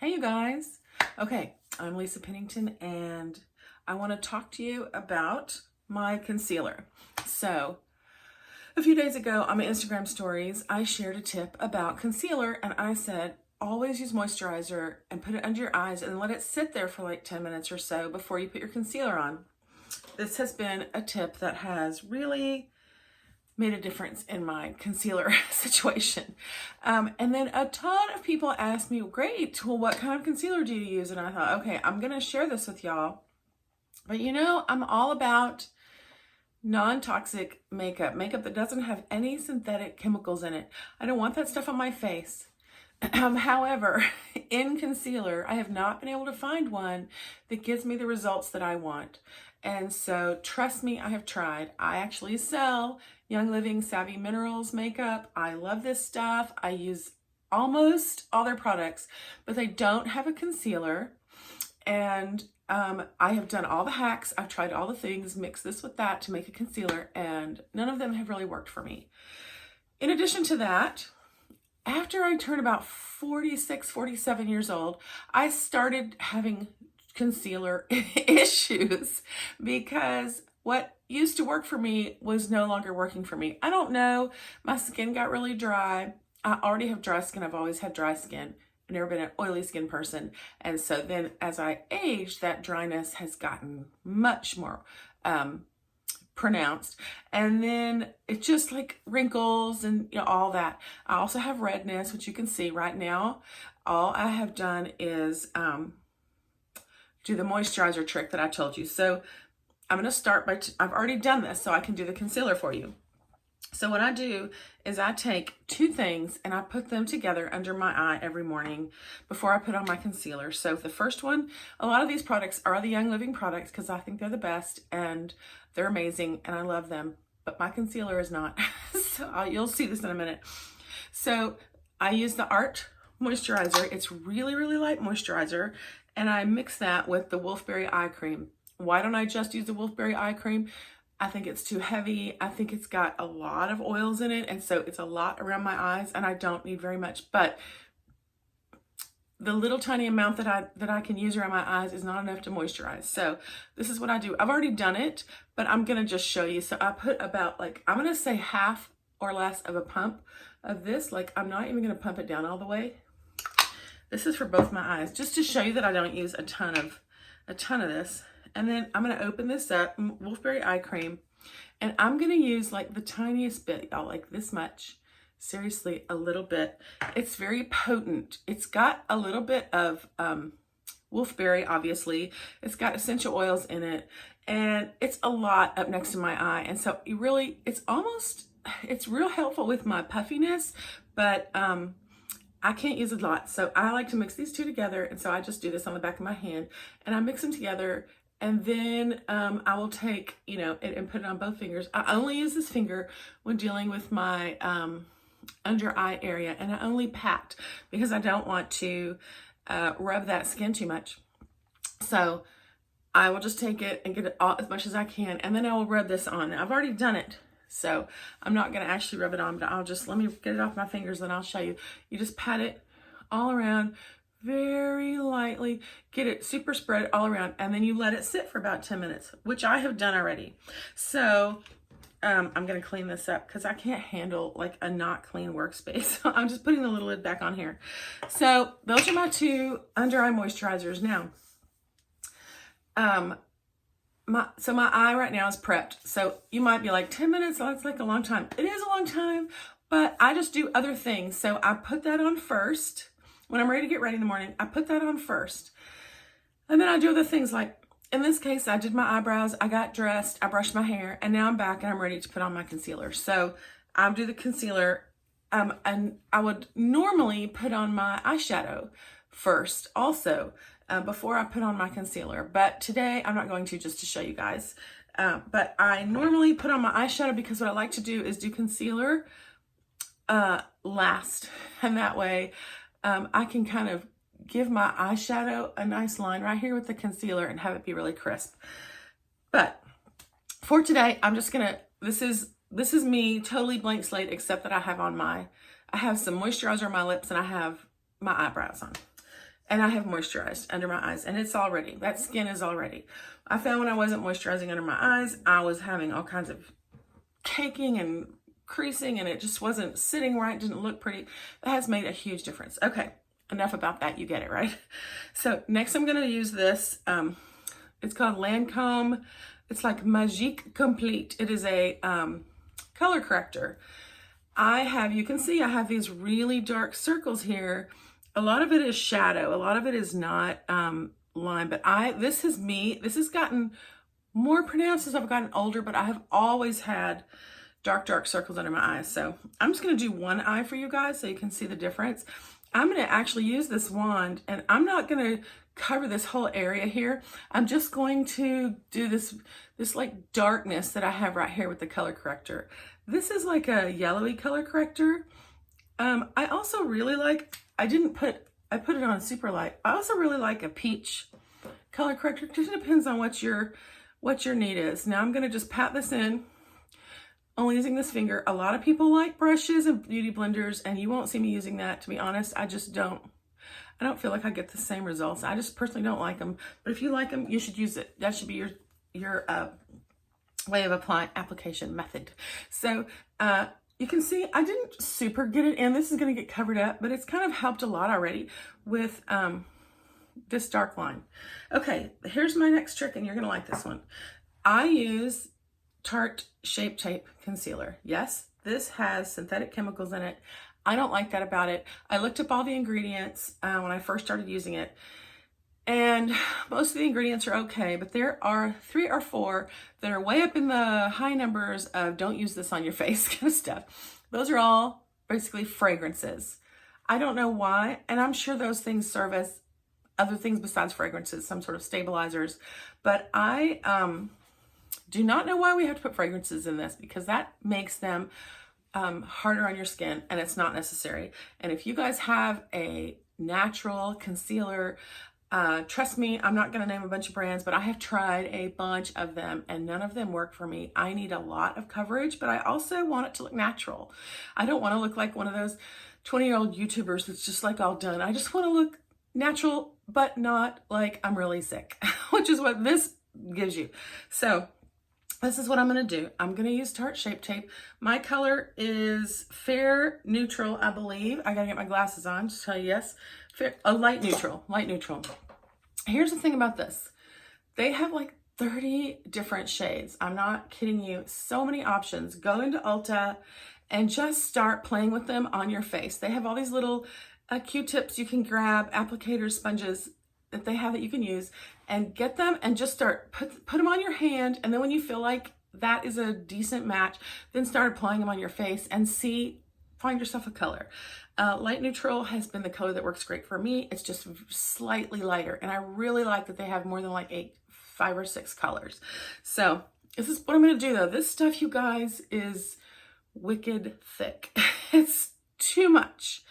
Hey you guys. Okay, I'm Lisa Pennington and I want to talk to you about my concealer. So a few days ago on my Instagram stories, I shared a tip about concealer and I said, always use moisturizer and put it under your eyes and let it sit there for like 10 minutes or so before you put your concealer on. This has been a tip that has really made a difference in my concealer situation. And then a ton of people asked me, great, well, what kind of concealer do you use? And I thought, okay, I'm gonna share this with y'all. But you know, I'm all about non-toxic makeup that doesn't have any synthetic chemicals in it. I don't want that stuff on my face. However, in concealer, I have not been able to find one that gives me the results that I want. And so trust me, I have tried. I actually sell Young Living Savvy Minerals makeup. I love this stuff. I use almost all their products, but they don't have a concealer. And I have done all the hacks. I've tried all the things, mix this with that to make a concealer, and none of them have really worked for me. In addition to that, after I turned about 46, 47 years old, I started having concealer issues because what used to work for me was no longer working for me. I don't know. My skin got really dry. I already have dry skin. I've always had dry skin. I've never been an oily skin person. And so then as I aged, that dryness has gotten much more pronounced. And then it's just like wrinkles and all that. I also have redness, which you can see right now. All I have done is do the moisturizer trick that I told you. So I'm going to start by, I've already done this so I can do the concealer for you. So what I do is I take two things and I put them together under my eye every morning before I put on my concealer. So the first one, a lot of these products are the Young Living products because I think they're the best and they're amazing and I love them, but my concealer is not. So you'll see this in a minute. So I use the Art moisturizer. It's really, really light moisturizer. And I mix that with the wolfberry eye cream. Why don't I just use the wolfberry eye cream? I think it's too heavy. I think it's got a lot of oils in it. And so it's a lot around my eyes and I don't need very much, but the little tiny amount that I can use around my eyes is not enough to moisturize. So this is what I do. I've already done it, but I'm going to just show you. So I put about I'm going to say half or less of a pump of this. I'm not even going to pump it down all the way. This is for both my eyes, just to show you that I don't use a ton of this. And then I'm going to open this up, wolfberry eye cream, and I'm going to use the tiniest bit, y'all, like this much. Seriously, a little bit. It's very potent. It's got a little bit of wolfberry, obviously. It's got essential oils in it, and it's a lot up next to my eye. And so it's real helpful with my puffiness, but I can't use a lot. So I like to mix these two together. And so I just do this on the back of my hand and I mix them together. And then I will take, and put it on both fingers. I only use this finger when dealing with my under eye area. And I only pat because I don't want to rub that skin too much. So I will just take it and get it all as much as I can. And then I will rub this on. Now, I've already done it. So I'm not going to actually rub it on, but let me get it off my fingers and I'll show you. You just pat it all around very lightly, get it super spread all around, and then you let it sit for about 10 minutes, which I have done already. So I'm going to clean this up because I can't handle a not clean workspace. So I'm just putting the little lid back on here. So those are my two under eye moisturizers. Now, my eye right now is prepped. So you might be like, 10 minutes, that's like a long time. It is a long time, but I just do other things. So I put that on first. When I'm ready to get ready in the morning, I put that on first. And then I do other things in this case, I did my eyebrows, I got dressed, I brushed my hair, and now I'm back and I'm ready to put on my concealer. So I'll do the concealer, and I would normally put on my eyeshadow first also. Before I put on my concealer, but today I'm not going to, just to show you guys. But I normally put on my eyeshadow because what I like to do is do concealer last, and that way I can kind of give my eyeshadow a nice line right here with the concealer and have it be really crisp. But for today, I'm just gonna, this is me totally blank slate, except that I have some moisturizer on my lips and I have my eyebrows on. and I have moisturized under my eyes, and that skin is all ready. I found when I wasn't moisturizing under my eyes, I was having all kinds of caking and creasing, and it just wasn't sitting right, didn't look pretty. That has made a huge difference. Okay, enough about that, you get it, right? So next I'm gonna use this, it's called Lancôme. It's like Maquicomplet. It is a color corrector. You can see I have these really dark circles here. A lot of it is shadow. A lot of it is not line, but this has gotten more pronounced as I've gotten older, but I have always had dark circles under my eyes. So I'm just gonna do one eye for you guys so you can see the difference. I'm gonna actually use this wand, and I'm not gonna cover this whole area here. I'm just going to do this like darkness that I have right here with the color corrector. This is like a yellowy color corrector. I also really like, I put it on super light. I also really like a peach color corrector. It just depends on what your need is. Now I'm gonna just pat this in, only using this finger. A lot of people like brushes and beauty blenders, and you won't see me using that, to be honest. I don't feel like I get the same results. I just personally don't like them. But if you like them, you should use it. That should be your way of application method. So you can see I didn't super get it in. This is going to get covered up, but it's kind of helped a lot already with this dark line. Okay, here's my next trick, and you're going to like this one. I use Tarte Shape Tape Concealer. Yes, this has synthetic chemicals in it. I don't like that about it. I looked up all the ingredients when I first started using it, and most of the ingredients are okay, but there are 3 or 4 that are way up in the high numbers of don't use this on your face kind of stuff. Those are all basically fragrances. I don't know why, and I'm sure those things serve as other things besides fragrances, some sort of stabilizers, but I do not know why we have to put fragrances in this, because that makes them harder on your skin, and it's not necessary. And if you guys have a natural concealer, trust me, I'm not going to name a bunch of brands, but I have tried a bunch of them and none of them work for me. I need a lot of coverage, but I also want it to look natural. I don't want to look like one of those 20-year-old YouTubers that's just like all done. I just want to look natural, but not like I'm really sick, which is what this gives you. So this is what I'm going to do. I'm going to use Tarte Shape Tape. My color is fair neutral, I believe. I got to get my glasses on to tell you yes. Light neutral. Here's the thing about this. They have like 30 different shades. I'm not kidding you. So many options. Go into Ulta and just start playing with them on your face. They have all these little Q-tips you can grab, applicators, sponges that they have that you can use, and get them and just start, put them on your hand, and then when you feel like that is a decent match, then start applying them on your face and find yourself a color. Light neutral has been the color that works great for me. It's just slightly lighter, and I really like that they have more than like 5 or 6 colors. So this is what I'm gonna do though. This stuff, you guys, is wicked thick. It's too much.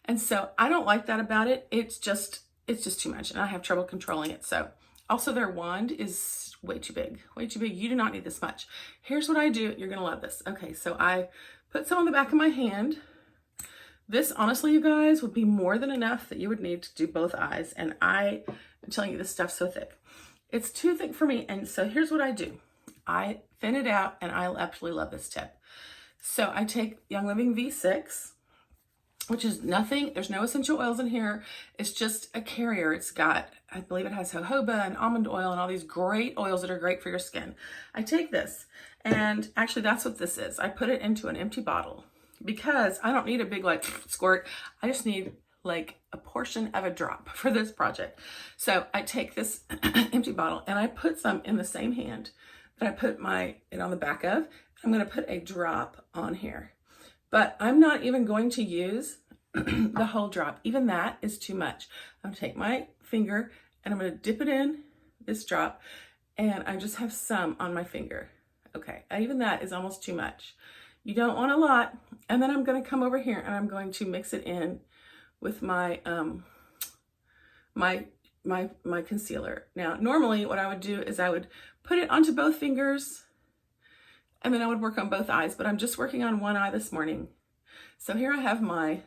And so I don't like that about it. It's just too much, and I have trouble controlling it. So also their wand is way too big, way too big. You do not need this much. Here's what I do. You're gonna love this. Okay, so I put some on the back of my hand. This, honestly, you guys, would be more than enough that you would need to do both eyes. And I'm telling you, this stuff's so thick. It's too thick for me. And so here's what I do. I thin it out, and I absolutely love this tip. So I take Young Living V6, which is nothing. There's no essential oils in here. It's just a carrier. It's got, I believe it has jojoba and almond oil and all these great oils that are great for your skin. I take this, and actually that's what this is. I put it into an empty bottle because I don't need a big like squirt. I just need like a portion of a drop for this project. So I take this empty bottle and I put some in the same hand that I put it on the back of. I'm gonna put a drop on here. But I'm not even going to use the whole drop. Even that is too much. I'm gonna take my finger and I'm gonna dip it in this drop, and I just have some on my finger. Okay, even that is almost too much. You don't want a lot. And then I'm gonna come over here and I'm going to mix it in with my my concealer. Now, normally what I would do is I would put it onto both fingers, and then I would work on both eyes, but I'm just working on one eye this morning. So here I have my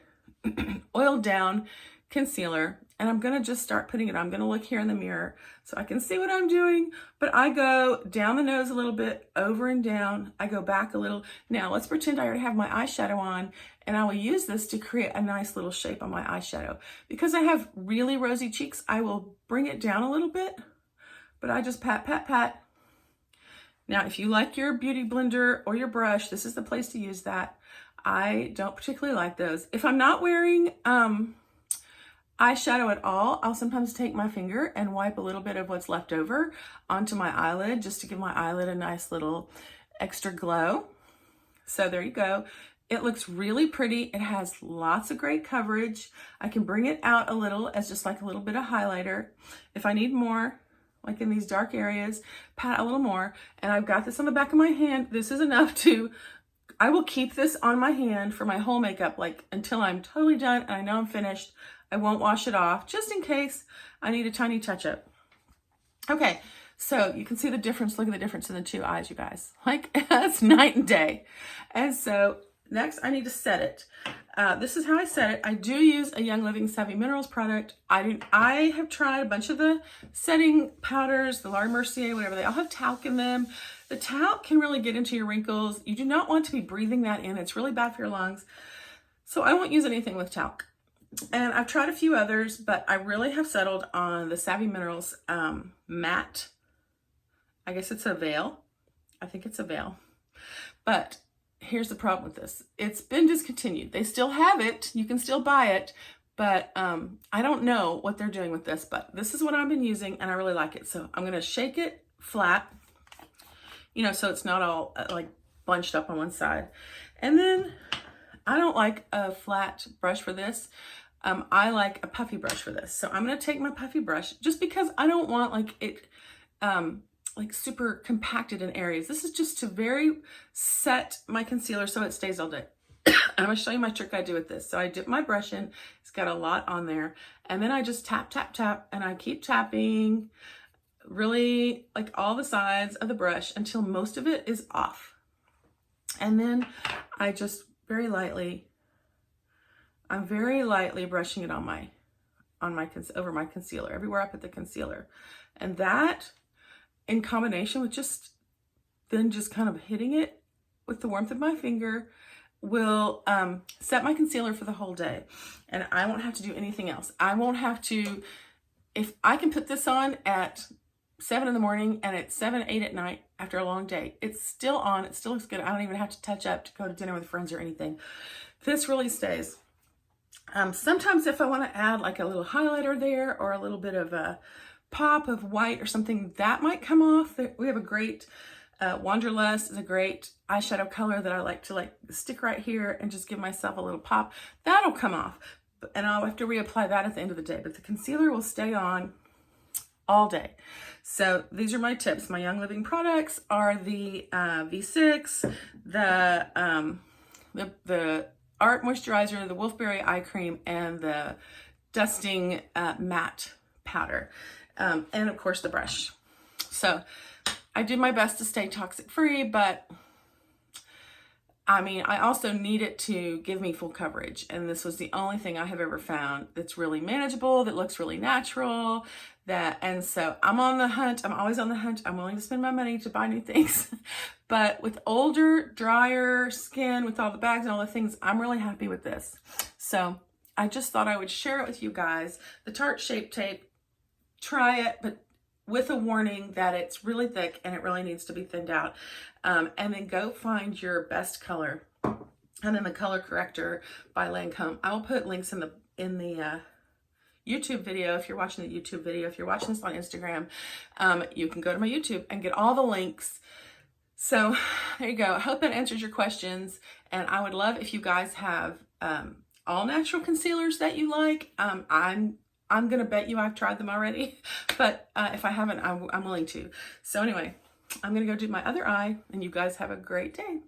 oiled down concealer. and I'm gonna just start putting it on. I'm gonna look here in the mirror so I can see what I'm doing, but I go down the nose a little bit, over and down. I go back a little. Now let's pretend I already have my eyeshadow on, and I will use this to create a nice little shape on my eyeshadow. Because I have really rosy cheeks, I will bring it down a little bit, but I just pat, pat, pat. Now, if you like your beauty blender or your brush, this is the place to use that. I don't particularly like those. If I'm not wearing eyeshadow at all, I'll sometimes take my finger and wipe a little bit of what's left over onto my eyelid just to give my eyelid a nice little extra glow. So there you go. It looks really pretty. It has lots of great coverage. I can bring it out a little as just like a little bit of highlighter. If I need more, like in these dark areas, pat a little more. And I've got this on the back of my hand. This is enough to, I will keep this on my hand for my whole makeup, like until I'm totally done and I know I'm finished. I won't wash it off just in case I need a tiny touch up. Okay, so you can see the difference. Look at the difference in the two eyes, you guys. Like, it's night and day. And so next I need to set it. This is how I set it. I do use a Young Living Savvy Minerals product. I have tried a bunch of the setting powders, the Laura Mercier, whatever. They all have talc in them. The talc can really get into your wrinkles. You do not want to be breathing that in. It's really bad for your lungs. So I won't use anything with talc. And I've tried a few others, but I really have settled on the Savvy Minerals matte. I guess it's a veil. I think it's a veil. But here's the problem with this. It's been discontinued. They still have it. You can still buy it. But I don't know what they're doing with this. But this is what I've been using, and I really like it. So I'm going to shake it flat, you know, so it's not all like bunched up on one side. And then I don't like a flat brush for this. I like a puffy brush for this. So I'm going to take my puffy brush just because I don't want like it like super compacted in areas. This is just to very set my concealer so it stays all day. I'm going to show you my trick I do with this. So I dip my brush in. It's got a lot on there. And then I just tap, tap, tap. And I keep tapping really like all the sides of the brush until most of it is off. And then I just very lightly, I'm very lightly brushing it on over my concealer, everywhere I put the concealer. And that, in combination with just kind of hitting it with the warmth of my finger, will set my concealer for the whole day. And I won't have to do anything else. I won't have to, if I can put this on at 7 in the morning and it's 7, 8 at night after a long day, it's still on, it still looks good. I don't even have to touch up to go to dinner with friends or anything. This really stays. Sometimes if I want to add like a little highlighter there or a little bit of a pop of white or something, that might come off. We have a great Wanderlust is a great eyeshadow color that I like to like stick right here and just give myself a little pop. That'll come off, and I'll have to reapply that at the end of the day, but the concealer will stay on all day. So these are my tips. My Young Living products are the V6, the Art Moisturizer, the Wolfberry Eye Cream, and the Dusting Matte Powder. And of course the brush. So I did my best to stay toxic free, but I mean, I also need it to give me full coverage. And this was the only thing I have ever found that's really manageable, that looks really natural, and so I'm on the hunt. I'm always on the hunt. I'm willing to spend my money to buy new things. But with older, drier skin, with all the bags and all the things, I'm really happy with this. So I just thought I would share it with you guys. The Tarte Shape Tape, try it, but with a warning that it's really thick and it really needs to be thinned out. And then go find your best color. And then the Color Corrector by Lancôme. I will put links in the YouTube video. If you're watching the YouTube video, if you're watching this on Instagram, you can go to my YouTube and get all the links. So there you go. I hope that answers your questions. And I would love if you guys have all natural concealers that you like. I'm going to bet you I've tried them already, but if I haven't, I'm willing to. So anyway, I'm going to go do my other eye, and you guys have a great day.